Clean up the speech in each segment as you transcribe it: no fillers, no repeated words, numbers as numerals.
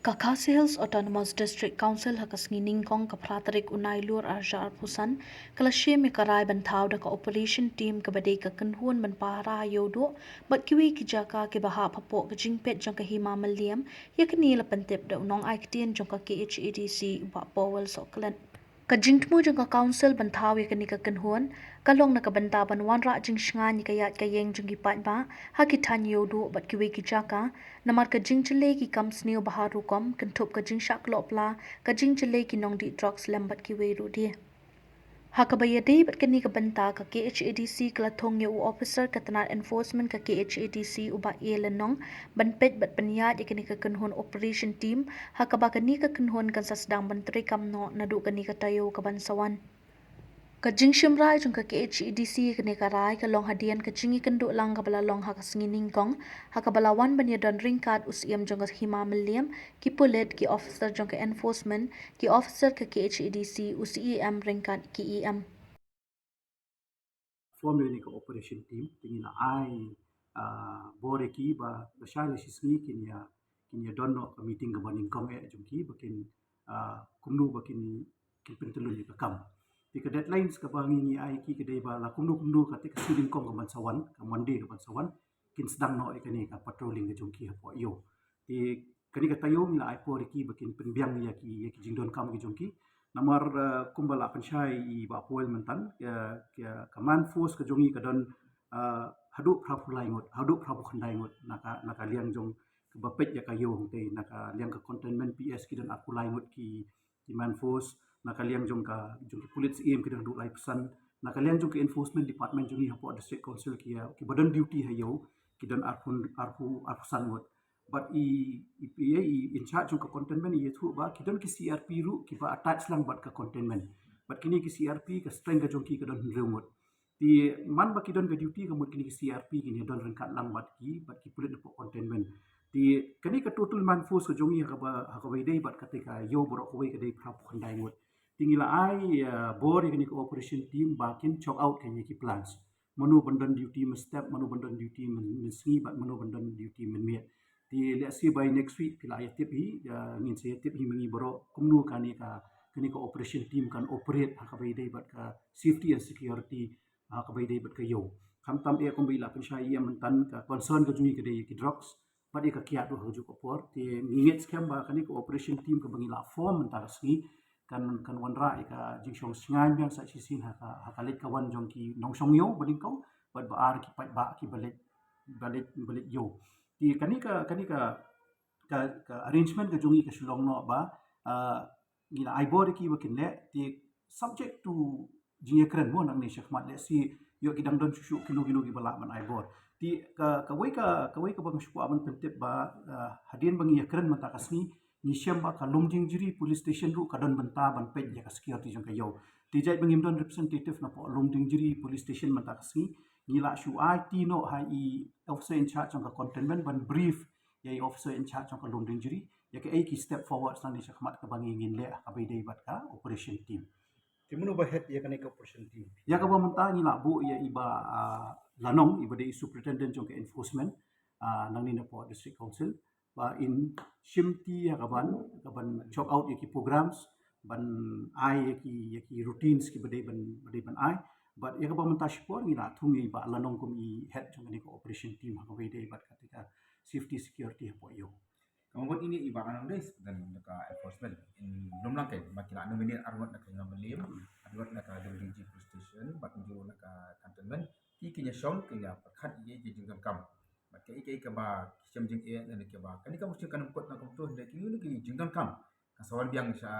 Kakasi Hills Autonomous District Council hakasngi ningkong kapratarik unailur arjar pusan kalasye me karai bantau da ka operation team kabadai ka kanhuan ban para yodo bat kiwi kijaka ke baha papo ka jingpet jong ka hima maliam yakni la pantep da unong aiktian jong ka KHADC ba powel soklan Kajingtmu jong ka council bantau yakni ka kanhuan kalong na kabanta banwan ra jing shnga ni kayat kayeng jong ki pat ba hakitan yodo bat kiwi kijaka namar ka jing chile ki kam sneo baharu kom kantup ka jing shak lopla ka jing chile ki nong di drugs lambat kiwi ru dia Hakabaya day bat kani ka banta ka KHADC kalathong ye u officer katanat enforcement ka KHADC uba yelenong banpet bat panyat yakani ka kanhon operation team hakaba kani ka kanhon kan sasdang bantri kamno nadu kani ka tayo ka bansawan ka jingshim rai jong ka KHADC kani ka rai ka long hadian ka jingi kandu lang ka bala long haka singing kong hakabala wan banya don ring card usiam jong ka hima miliam ki pulet ki officer jong ka enforcement ki officer ka KHADC UCEM ring card ki EM formally ka operation team tingina ai bore ki ba shari sismi kinya donno ka meeting ga baning kong e jumki bakin kumnu bakin kin pentulun ka kam ti ka deadlines ka bangi ni ai ki ka dei ba la kumnu ka ti ka siding kong ka bansawan ka monday ka bansawan kin sedang no ikani ka patrolling ga jumki ha po yo ti kani ka tayo ni ai por ki bakin penbiang ya ki jingdon kam ki jumki Namar kumbala pensyai I bapuel mentan kaman force ke jongi kadon haduk prapu laingot haduk prapu khandai ngot naka liang jong ke bapet ya kayo te naka liang ke containment PS ki dan aku laingot ki man force naka liang jong ki police EM ki dan duk lai pesan naka liang jong ki enforcement department jongi hapo district council ki badan duty hayo ki dan arpu sangot but in charge of containment I thu ba kidon ki CRP ru ki ba attach lang bat ka containment but kini ki CRP ka strength ka jong ki ka don remote ti man ba kidon ka duty ka mut kini ki CRP kini don rengkat lang bat ki pulit po containment ti kani ka total man force ka jongi ka ba dei bat katika yo borok ko ka dei prap khandai ngot tingila ai bor kini ka operation team bakin chok out kini ki plans manu bandan duty men step manu bandan duty men sngi bat manu bandan duty men miet let's see by next week pila ayat tip hi ngin se tip hi mengi boro kumnu kani ka operation team kan operate ha ka dei bat ka safety and security ha ka dei bat ka yo kam tam e kom bila pen shai yam tan ka concern ka jungi ka dei ki drugs but ka kiat do haju ko por ti ngit scam ba kani ka operation team ka bangi la form mentar sngi kan wanra ka jingshong sngan yang sa sisin ha ka let ka wan jong ki nong shong yo bading ko bat ba ar ki pat ba ki balet yo ti ka arrangement ka jongi ka shulong no ba ngila aibor ki wakin le ti subject to jingekren mo nang ni shakmat le si yo kidang don shushu kilo ki bala man aibor ti ka wai ka bang shu aman pentep ba hadin bang yakren mata kasni ni syam ba ka longjing jiri police station ru ka don banta ban pej ya ka security jong ka yo ti jai bang imdon representative na po longjing jiri police station mata kasni ngila shu IT no hai officer in charge of containment ban brief ya officer in charge of longjing jiri ya ke ai ki step forward san ni shakmat ka bang ingin le ka bai dei bat ka operation team Timunu ba head ya kan ka operation team. Ya ka ba menta ngila bu ya iba lanong iba dei superintendent jong ke enforcement nang ni na po district council ba in shimti ya kaban chok out ya ki programs ban ai ya ki routines ki badai ban ai but ya ba menta shipor ngila thumi ba lanong kum I head jong ni ko operation team ha ba dei bat katika safety security ha po yo Kamu ini ibaran guys dan naka enforcement in belum lang kay makina nominate arngot naka nga malim arngot naka DG police station bat njuro naka cantonment ki kinya shom kinya pakhat ye jing kam bat kay ka ba kisam jing e na ke ba kani ka musti kanam kot na kom to de ki ni jing kam kasawal biang sa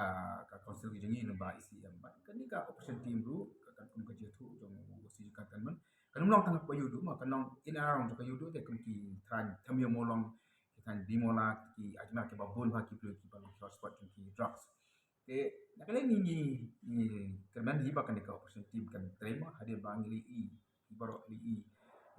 ka council ki jing ni ba ICM bat kani ka operation team ru ka kan kum ka jetu jong si cantonment kanum long tangap pa yudu ma kanong in around ka yudu de kum ki than thamyo molong kan dimola ki ajna ke babun ha ki ki ba hotspot ki drugs ke nakale ni kerman hi ba kan ka operation team kan terima hadir bang li I baro li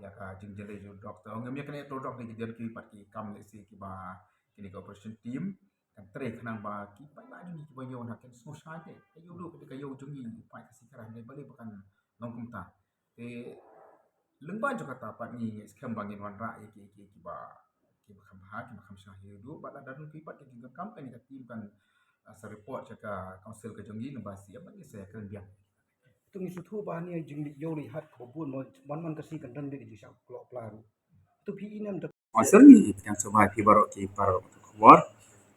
ya ka jingjale jo doctor ngam ya kan to doctor ki der ki pat ki kam le si ki ba kini ka operation team kan tre khnang ba ki ba ba jung ki ba yo na kan small side ke yo do ka yo jung ni pa ka si karan le bale ba kan long kum ta ke lengba jo kata pat ni scam bangin wan ra ki ba ki bakam ha ki bakam syah yudu bat dan kipat ki jingga kam kan tim kan sa report caka council ke jongi nembasi bagi saya kan biang tung isu thu ba ni jing yo ri hat ko bun man kasi kan dan de ji sa klok plaru tu pi inam da council ni yang sama ki baro ki paro khobor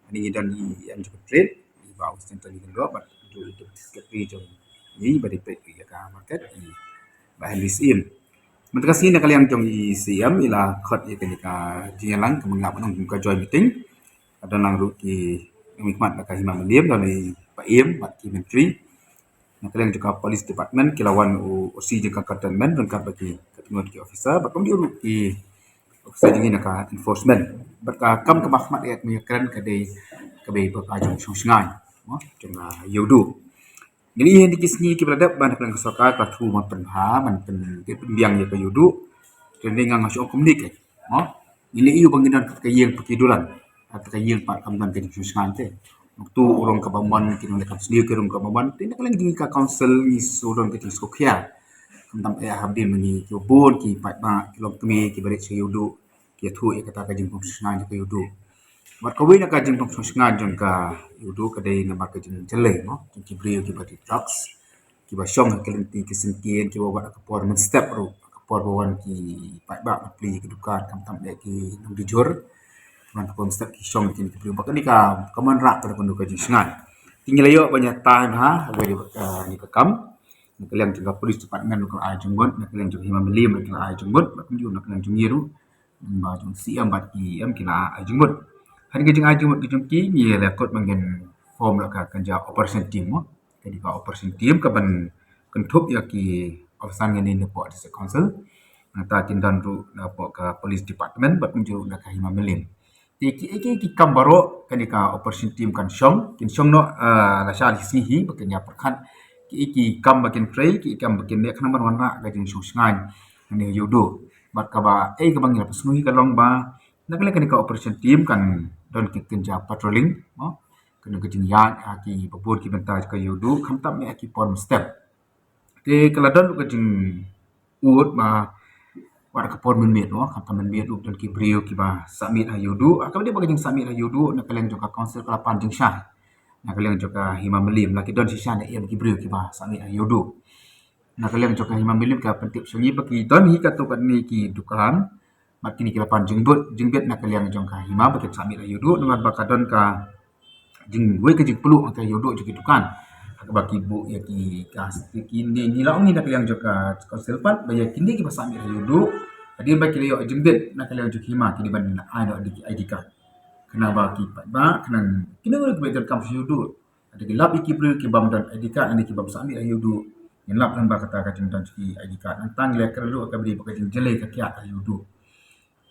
ani dan yang juga trade di bawah center ni kan bat itu sekretari jong ni bari pe ya ka market bahan lisim Menteri nak kalian jong ICM ila khot ya kenika jialang kemengap nang ka join meeting ada nang ruki hikmat nak himam liam dari Pak Im Pak Menteri nak kalian juga police department kilawan OC juga cantonment dan ka bagi ketemu ki officer bakom di ruki officer jingi nak enforcement berka kam ke mahmat ya kemikiran kadai kabai berkajung sungai jong yodu Jadi yang dikisni kita berada pada pelan kesokar patu man ha man pen biang ya kayudu trending ang asyo komunik ini iu banginan kayeng pakidulan at kayeng pak kamban ke disuskan te waktu urang ka bamban kinu lekat sendiri ke urang ka bamban tindak lang di ka council ni sudon ke diskokya kamtam habdi meni yobon ki pak ba kilom kemi ki bari sayudu ki thu ya kata ka jing disuskan ke yudu Mat kawin na kajing tong sungan jong ka yudu kadai na mak kajing jele jong ki brio ki bati trucks ki ba syong ka lenti ki sentien ki ba ka por men step ru ka por bawan ki pai ba pli ki dukan kam tam de ki nang dijur man kon step ki syong ki brio ba ka ni ka kaman rak ka kon kajing sungan tinggal yo banyak time ha agak ni ka kam nak kalian juga polis department nak ai junggot nak kalian juga himam lim nak ai junggot nak kalian jungiru ba jung siam bat ki am kila ai junggot Hari kejeng aju mat kejeng ki ni la kot mangen form la ka kanja operation team mo. Jadi ka operation team ka ban kentup ya ki officer ngene ne po di council. Ta tin dan ru na po ka police department bat menjuru na ka hima melin. Ti ki kambaro kan ka operation team kan syong kin syong no la sha li sihi bakenya perkhat ki kam bakin tray ki kam bakin ne kan ban wana ka jeng syong sngan ne yudo. Bat ka ba ka bangil pasnuhi ka long ba nak kali ka operation team kan don ki kerja patrolling kena kerja yard ki babur ki bentar ka yudu khamtam me ki pon step te kala don kerja ut ma war ka pon men met khamtam men met don ki brio ki ba submit ha yudu ka dia bagi submit ha yudu nak kalian joka council kala pan jing syah nak kalian joka hima melim laki don si syah ne ki brio ki ba submit ha yudu nak kalian joka hima melim ka pentip sunyi bagi don hi ka tu kan ni ki dukan mat kini kila pan jengbet nak kalian jong ka hima baket samit ayudu dengan bakadon ka jing we ke jing peluk ka yudu jiki tukan ka baki bu ya ki kas kini ni laung ni nak kalian jong ka council pan baya kini ki samit ayudu dia baki yo jengbet nak kalian jong hima kini ban na ada di ID card kena baki ba kena kini we ke kam yudu ada ki lab ki bru ki bam dan ID card ani ki bam samit ayudu yang lap kan bakata ka jing dan ki ID card nantang le kerlu ka beri baki jing jele ka kia ayudu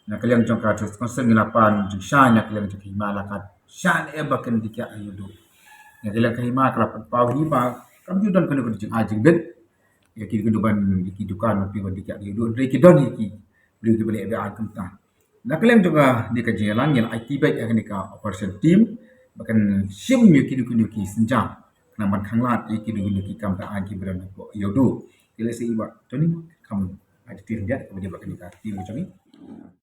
nak kalian jong ka concern ngelapan jing shan nak kalian jong hima lakat shan bakan dikia ayudu nak kalian ka hima kelapan pau hima kam judan kena jing ajing bet ya ki keduban ki dukan pi ban dikia ayudu re ki don ki beli ki beli ada kamta nak kalian juga di ka jalan yang IT baik akan ka operation team bahkan sim ki ki senjang kena ban khanglat ki ki kamta an ki beran ko ayudu kila se iba toni kamu ada tir dia kemudian bahkan ka team macam ni